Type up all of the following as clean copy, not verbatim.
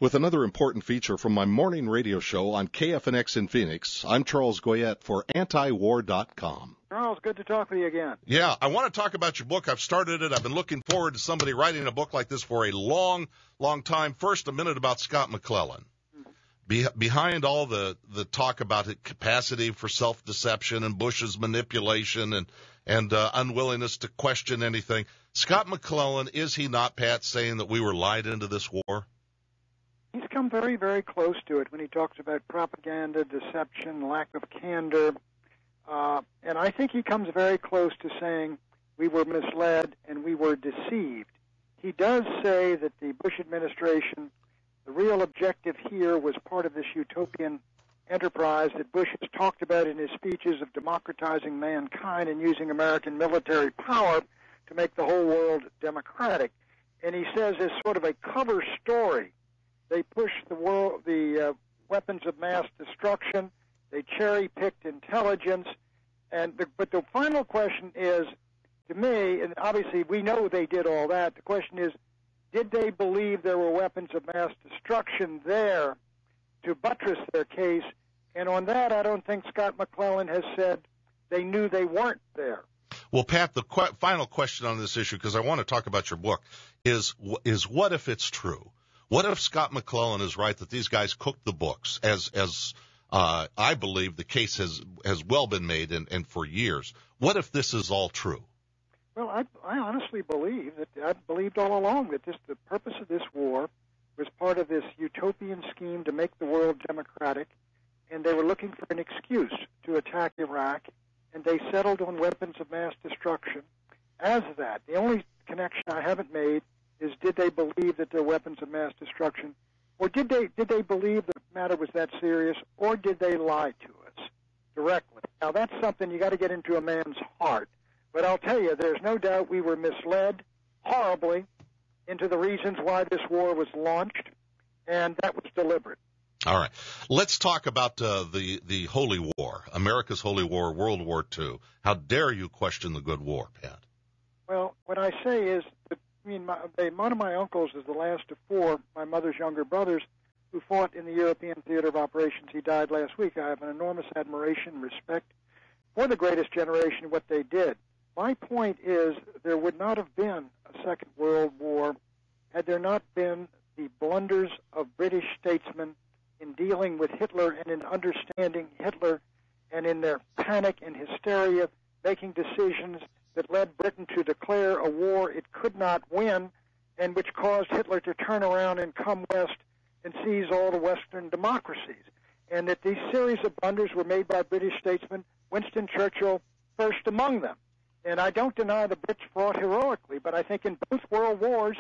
With another important feature from my morning radio show on KFNX in Phoenix, I'm Charles Goyette for Antiwar.com. Charles, good to talk with you again. Yeah, I want to talk about your book. I've started it. I've been looking forward to somebody writing a book like this for a long, long time. First, a minute about Scott McClellan. Behind all the talk about capacity for self-deception and Bush's manipulation and unwillingness to question anything, Scott McClellan, is he not, Pat, saying that we were lied into this war? He's come very, very close to it when he talks about propaganda, deception, lack of candor. And I think he comes very close to saying we were misled and we were deceived. He does say that the Bush administration, the real objective here was part of this utopian enterprise that Bush has talked about in his speeches of democratizing mankind and using American military power to make the whole world democratic. And he says as sort of a cover story, they pushed the weapons of mass destruction. They cherry-picked intelligence. But the final question is, to me, and obviously we know they did all that, the question is, did they believe there were weapons of mass destruction there to buttress their case? And on that, I don't think Scott McClellan has said they knew they weren't there. Well, Pat, the final question on this issue, because I want to talk about your book, is what if it's true? What if Scott McClellan is right that these guys cooked the books, as I believe the case has well been made and for years? What if this is all true? Well, I honestly believe that I've believed all along that the purpose of this war was part of this utopian scheme to make the world democratic, and they were looking for an excuse to attack Iraq, and they settled on weapons of mass destruction as that. The only connection I haven't made is, did they believe that they're weapons of mass destruction, or did they believe the matter was that serious, or did they lie to us directly? Now, that's something you got to get into a man's heart. But I'll tell you, there's no doubt we were misled horribly into the reasons why this war was launched, and that was deliberate. All right. Let's talk about the Holy War, America's Holy War, World War II. How dare you question the good war, Pat? Well, what I say is that one of my uncles is the last of four, my mother's younger brothers, who fought in the European theater of operations. He died last week. I have an enormous admiration and respect for the greatest generation, what they did. My point is there would not have been a Second World War had there not been the blunders of British statesmen in dealing with Hitler and in understanding Hitler, and in their panic and hysteria, making decisions that led Britain to declare a war it could not win, and which caused Hitler to turn around and come west and seize all the Western democracies. And that these series of blunders were made by British statesmen, Winston Churchill first among them. And I don't deny the Brits fought heroically, but I think in both world wars,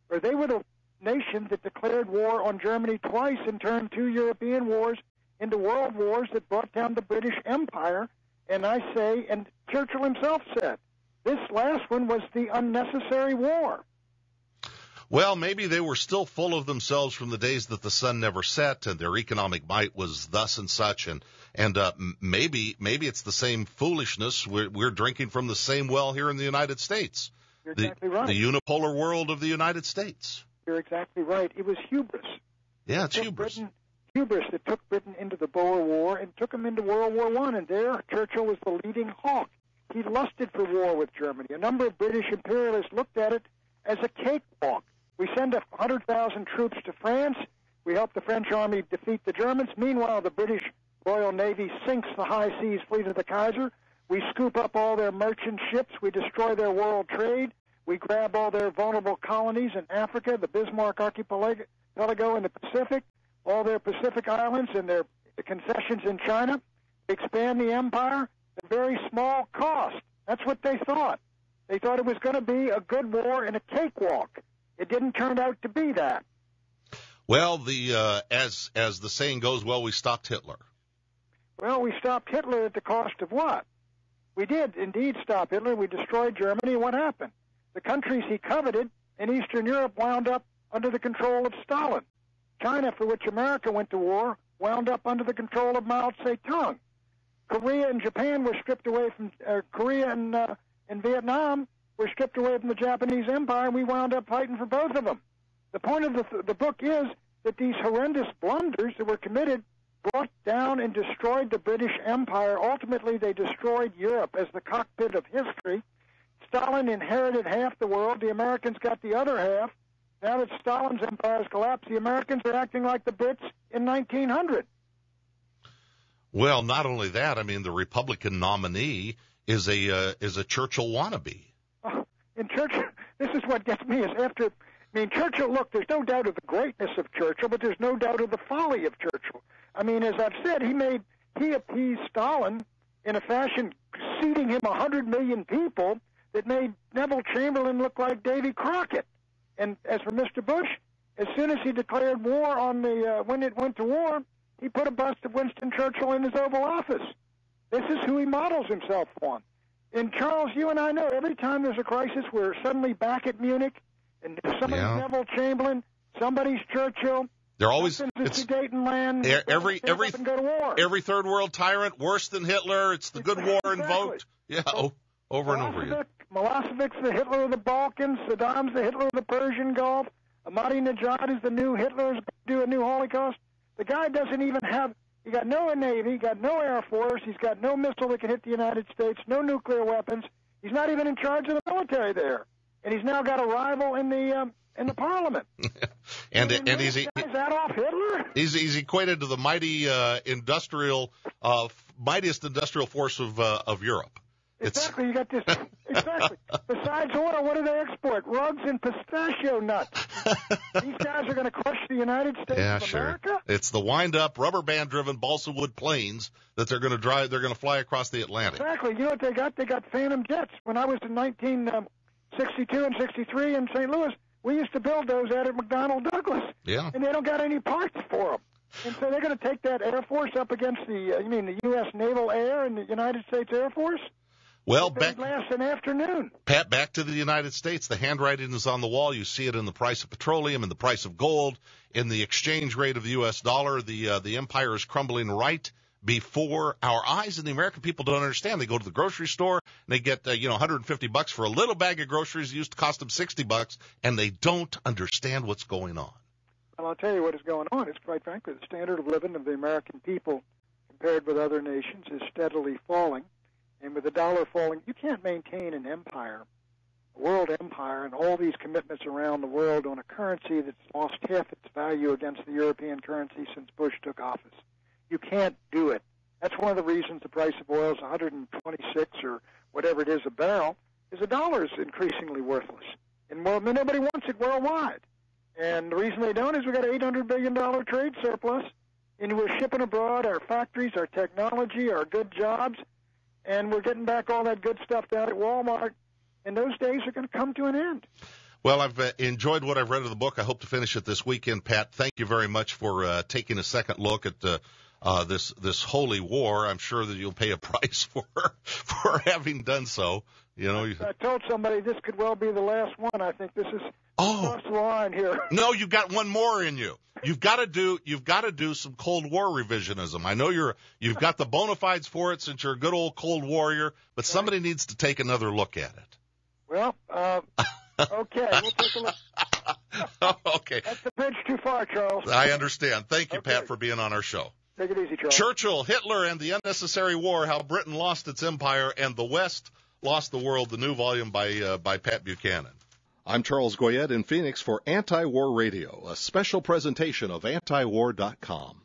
where they were the nation that declared war on Germany twice and turned two European wars into world wars that brought down the British Empire, and I say, and Churchill himself said, this last one was the unnecessary war. Well, maybe they were still full of themselves from the days that the sun never set and their economic might was thus and such, and maybe it's the same foolishness. We're drinking from the same well here in the United States. You're exactly right. The unipolar world of the United States. You're exactly right. It was hubris. Yeah, it's hubris. Hubris that took Britain into the Boer War and took them into World War I, and there Churchill was the leading hawk. He lusted for war with Germany. A number of British imperialists looked at it as a cakewalk. We send 100,000 troops to France. We help the French army defeat the Germans. Meanwhile, the British Royal Navy sinks the high seas fleet of the Kaiser. We scoop up all their merchant ships. We destroy their world trade. We grab all their vulnerable colonies in Africa, the Bismarck Archipelago in the Pacific, all their Pacific islands and their concessions in China. Expand the empire at very small cost. That's what they thought. They thought it was going to be a good war and a cakewalk. It didn't turn out to be that. Well, as the saying goes, we stopped Hitler. Well, we stopped Hitler at the cost of what? We did indeed stop Hitler. We destroyed Germany. What happened? The countries he coveted in Eastern Europe wound up under the control of Stalin. China, for which America went to war, wound up under the control of Mao Zedong. Korea and Japan were stripped away from Korea and Vietnam were stripped away from the Japanese Empire, and we wound up fighting for both of them. The point of the book is that these horrendous blunders that were committed brought down and destroyed the British Empire. Ultimately, they destroyed Europe as the cockpit of history. Stalin inherited half the world. The Americans got the other half. Now that Stalin's empire has collapsed, the Americans are acting like the Brits in 1900. Well, not only that, I mean, the Republican nominee is a Churchill wannabe. And Churchill, this is what gets me, is after, I mean, Churchill, look, there's no doubt of the greatness of Churchill, but there's no doubt of the folly of Churchill. I mean, as I've said, he appeased Stalin in a fashion seating him 100 million people that made Neville Chamberlain look like Davy Crockett. And as for Mr. Bush, as soon as he declared war on when it went to war, he put a bust of Winston Churchill in his Oval Office. This is who he models himself on. And Charles, you and I know every time there's a crisis, we're suddenly back at Munich, and somebody's Neville Chamberlain, somebody's Churchill. They're always it's Sudetenland. Every third world tyrant worse than Hitler. It's the good war invoked. Yeah, over and over again. Milosevic's the Hitler of the Balkans. Saddam's the Hitler of the Persian Gulf. Ahmadinejad is the new Hitler. Is going to do a new Holocaust. The guy doesn't even have. He got no Navy. He got no Air Force. He's got no missile that can hit the United States. No nuclear weapons. He's not even in charge of the military there. And he's now got a rival in the Parliament. and he's Adolf Hitler. He's equated to the mightiest industrial force of Europe. Exactly. You got this. Exactly. Besides oil, what do they export? Rugs and pistachio nuts. These guys are going to crush the United States of America? It's the wind-up, rubber band-driven balsa wood planes that they're going to drive. They're going to fly across the Atlantic. Exactly. You know what they got? They got Phantom jets. When I was in 1962 and 63 in St. Louis, we used to build those out at McDonnell Douglas. Yeah. And they don't got any parts for them. And so they're going to take that Air Force up against the U.S. Naval Air and the United States Air Force? Well, back last an afternoon. Pat, back to the United States. The handwriting is on the wall. You see it in the price of petroleum, in the price of gold, in the exchange rate of the U.S. dollar. The empire is crumbling right before our eyes, and the American people don't understand. They go to the grocery store and they get $150 for a little bag of groceries that used to cost them $60, and they don't understand what's going on. Well, I'll tell you what is going on. It's quite frankly the standard of living of the American people compared with other nations is steadily falling. And with the dollar falling, you can't maintain an empire, a world empire, and all these commitments around the world on a currency that's lost half its value against the European currency since Bush took office. You can't do it. That's one of the reasons the price of oil is 126 or whatever it is a barrel, is the dollar is increasingly worthless. And nobody wants it worldwide. And the reason they don't is we've got an $800 billion trade surplus, and we're shipping abroad our factories, our technology, our good jobs, and we're getting back all that good stuff down at Walmart, and those days are going to come to an end. Well, I've enjoyed what I've read of the book. I hope to finish it this weekend, Pat. Thank you very much for taking a second look at this holy war. I'm sure that you'll pay a price for having done so. I told somebody this could well be the last one. I think this is across the line here. No, you've got one more in you. You've got to do some Cold War revisionism. I know you've got the bona fides for it since you're a good old Cold Warrior, but somebody needs to take another look at it. Well, okay, we'll take a look. Okay. That's the bridge too far, Charles. I understand. Thank you, Pat, for being on our show. Take it easy, Charles. Churchill, Hitler, and the Unnecessary War, How Britain Lost Its Empire and the West Lost the World, the new volume by Pat Buchanan. I'm Charles Goyette in Phoenix for Antiwar Radio, a special presentation of Antiwar.com.